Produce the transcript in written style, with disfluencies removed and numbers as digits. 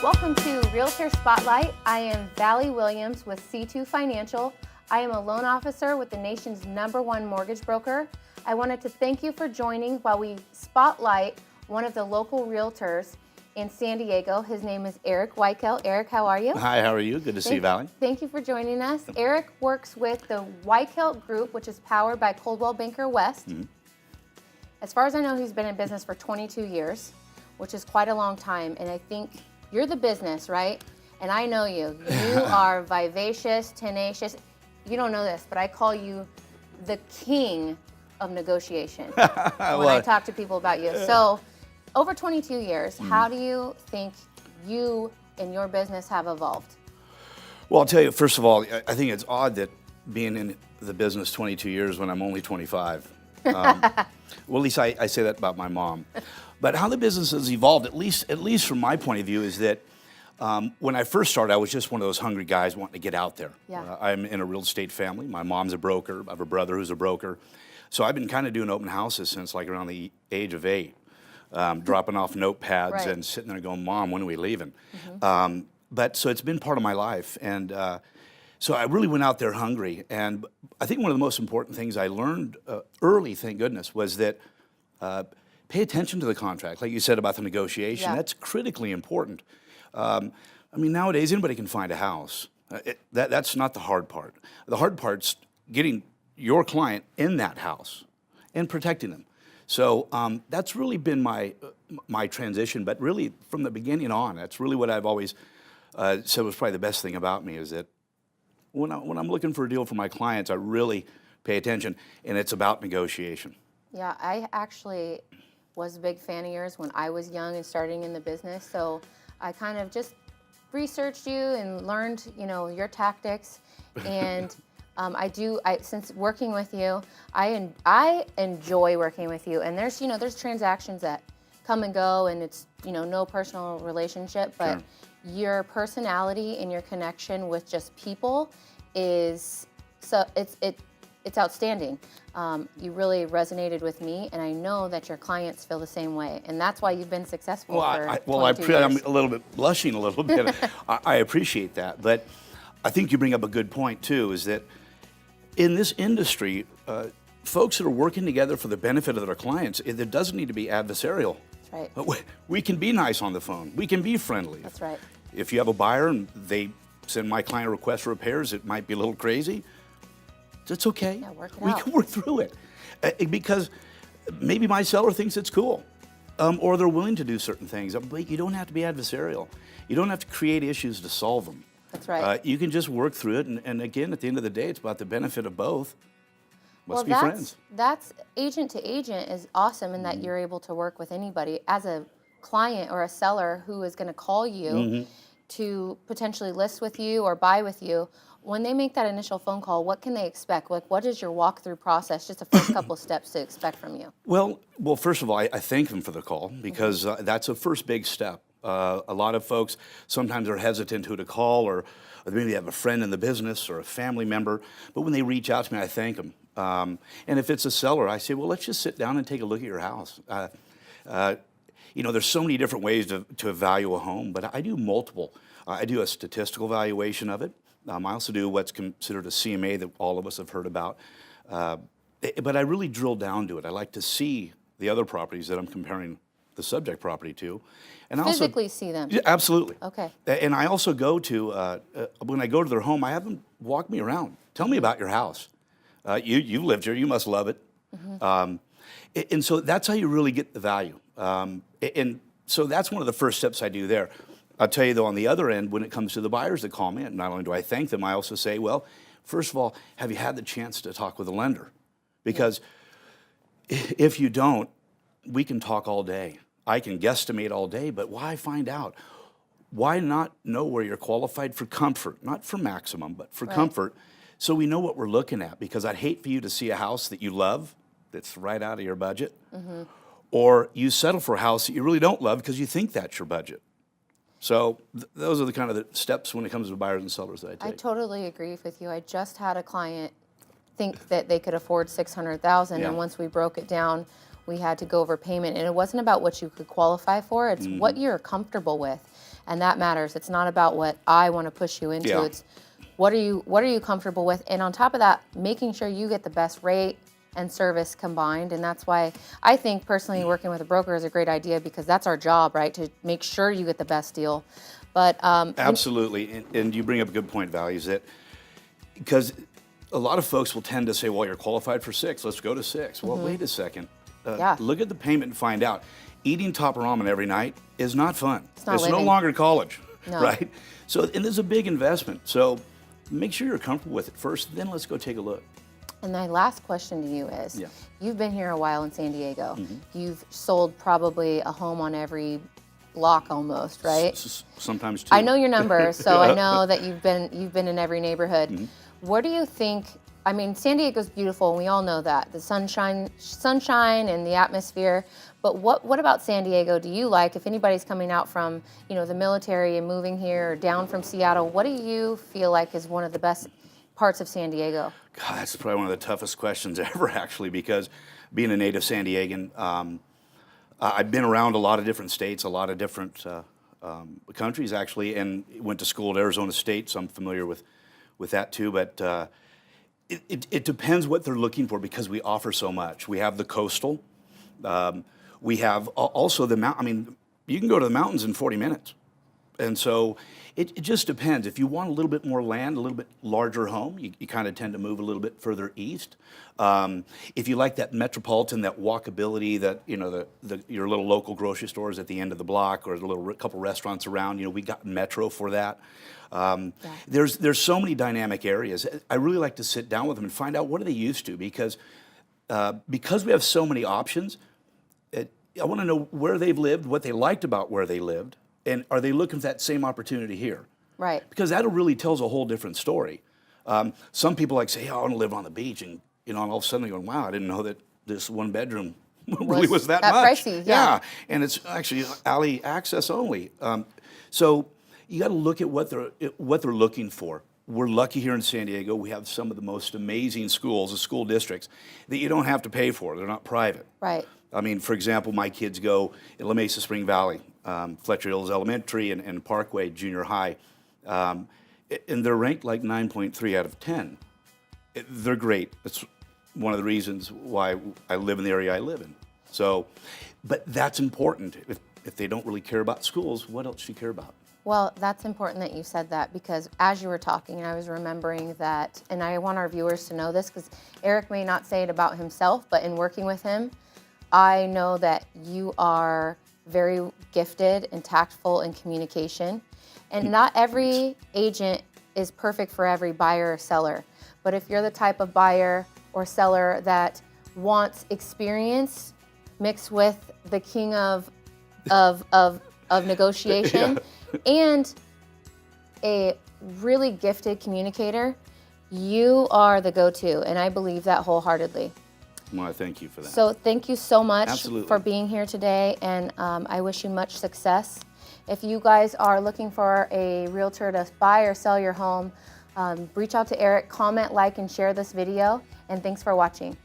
Welcome to Realtor Spotlight. I am Valli Williams with C2 Financial. I am a loan officer with the nation's #1 mortgage broker. I wanted to thank you for joining while we spotlight one of the local realtors in San Diego. His name is Erik Weichelt. Erik, how are you? Hi, how are you? Good to see you, Valli. Thank you for joining us. Erik works with the Weichelt Group, which is powered by Coldwell Banker West. As far as I know, he's been in business for 22 years, which is quite a long time. And I think you're the business, right? And I know you. You are vivacious, tenacious. You don't know this, but I call you the king of negotiation when I talk to people about you. So over 22 years, how do you think you and your business have evolved? Well, I'll tell you, first of all, I think it's odd that being in the business 22 years when I'm only 25. Well, at least I say that about my mom. But how the business has evolved, at least from my point of view, is that when I first started, I was just one of those hungry guys wanting to get out there. Yeah. I'm in a real estate family. My mom's a broker. I have a brother who's a broker. So I've been kind of doing open houses since like around the age of 8, dropping off notepads and sitting there going, Mom, when are we leaving? But so it's been part of my life. And so I really went out there hungry. And I think one of the most important things I learned early, thank goodness, was that pay attention to the contract. Like you said about the negotiation, that's critically important. I mean, nowadays, anybody can find a house. That's not the hard part. The hard part's getting your client in that house and protecting them. So that's really been my transition. But really, from the beginning on, that's really what I've always said was probably the best thing about me is that when I'm looking for a deal for my clients, I really pay attention, and it's about negotiation. Yeah, I actually was a big fan of yours when I was young and starting in the business. So I kind of just researched you and learned, your tactics. And since working with you, I enjoy working with you. And there's transactions that come and go, and it's, no personal relationship, but your personality and your connection with just people is it's outstanding. You really resonated with me, and I know that your clients feel the same way, and that's why you've been successful for 22 years. I'm a little bit blushing a little bit. I appreciate that, but I think you bring up a good point too, is that in this industry, folks that are working together for the benefit of their clients, it doesn't need to be adversarial. That's right. We can be nice on the phone. We can be friendly. That's right. If you have a buyer and they send my client a request for repairs, it might be a little crazy. It's okay. Yeah, work it we out. can work through it. Because maybe my seller thinks it's cool. Or they're willing to do certain things. But you don't have to be adversarial. You don't have to create issues to solve them. That's right. You can just work through it. And again, at the end of the day, it's about the benefit of both. Let's be friends. That's agent to agent is awesome in that you're able to work with anybody. As a client or a seller who is going to call you to potentially list with you or buy with you, when they make that initial phone call, what can they expect? Like, what is your walkthrough process? Just the first couple steps to expect from you. Well, first of all, I thank them for the call because that's a first big step. A lot of folks sometimes are hesitant who to call, or maybe they have a friend in the business or a family member. But when they reach out to me, I thank them. And if it's a seller, I say, well, let's just sit down and take a look at your house. There's so many different ways to value a home, but I do multiple. I do a statistical valuation of it. I also do what's considered a CMA that all of us have heard about. But I really drill down to it. I like to see the other properties that I'm comparing the subject property to. And Physically see them? Yeah, absolutely. Okay. And I also go to, when I go to their home, I have them walk me around. Tell me about your house. You lived here. You must love it. And so that's how you really get the value. And so that's one of the first steps I do there. I'll tell you, though, on the other end, when it comes to the buyers that call me, and not only do I thank them, I also say, well, first of all, have you had the chance to talk with a lender? Because if you don't, we can talk all day. I can guesstimate all day, but why find out? Why not know where you're qualified for comfort? Not for maximum, but for comfort, so we know what we're looking at. Because I'd hate for you to see a house that you love that's right out of your budget, or you settle for a house that you really don't love because you think that's your budget. So those are the kind of the steps when it comes to buyers and sellers that I take. I totally agree with you. I just had a client think that they could afford $600,000, and once we broke it down, we had to go over payment. And it wasn't about what you could qualify for; it's what you're comfortable with. and that matters. It's not about what I want to push you into. Yeah. It's what are you comfortable with, and on top of that, making sure you get the best rate and service combined. And that's why I think personally working with a broker is a great idea, because that's our job, right? To make sure you get the best deal. But Absolutely, and you bring up a good point, Valli, is that because a lot of folks will tend to say, well, you're qualified for 6, let's go to 6. Well, wait a second. Yeah. Look at the payment and find out. Eating top ramen every night is not fun. It's not no living. longer college, No. right? So, and there's a big investment. So make sure you're comfortable with it first, then let's go take a look. And my last question to you is, Yeah. you've been here a while in San Diego. You've sold probably a home on every block almost, right? Sometimes 2. I know your number, so I know that you've been in every neighborhood. What do you think? I mean, San Diego's beautiful, and we all know that. The sunshine and the atmosphere. But what about San Diego do you like? If anybody's coming out from, the military and moving here, or down from Seattle, what do you feel like is one of the best parts of San Diego? God, that's probably one of the toughest questions ever, actually, because being a native San Diegan, I've been around a lot of different states, a lot of different countries, actually, and went to school at Arizona State, so I'm familiar with that too. But it depends what they're looking for, because we offer so much. We have the coastal. We have also the mountain. I mean, you can go to the mountains in 40 minutes. And so it just depends. If you want a little bit more land, a little bit larger home, you kind of tend to move a little bit further east. If you like that metropolitan, that walkability, that your little local grocery stores at the end of the block, or a couple restaurants around, we got Metro for that. There's so many dynamic areas. I really like to sit down with them and find out what are they used to, because we have so many options. I want to know where they've lived, what they liked about where they lived, and are they looking for that same opportunity here? Right. Because that really tells a whole different story. Some people say, I want to live on the beach, and all of a sudden they're going, wow, I didn't know that this one bedroom really was that much. Pricey, yeah. And it's actually alley access only. So you got to look at what they're looking for. We're lucky here in San Diego. We have some of the most amazing schools, the school districts, that you don't have to pay for. They're not private. Right. I mean, for example, my kids go in La Mesa Spring Valley, Fletcher Hills Elementary and Parkway Junior High, and they're ranked like 9.3 out of 10. They're great. It's one of the reasons why I live in the area I live in. So, but that's important. If they don't really care about schools, what else do you care about? Well, that's important that you said that, because as you were talking, I was remembering that, and I want our viewers to know this, because Erik may not say it about himself, but in working with him, I know that you are very gifted and tactful in communication. And not every agent is perfect for every buyer or seller. But if you're the type of buyer or seller that wants experience mixed with the king of negotiation and a really gifted communicator, you are the go-to, and I believe that wholeheartedly. Well, thank you for that. So thank you so much Absolutely. for being here today, and I wish you much success. If you guys are looking for a realtor to buy or sell your home, reach out to Erik, comment, like, and share this video, and thanks for watching.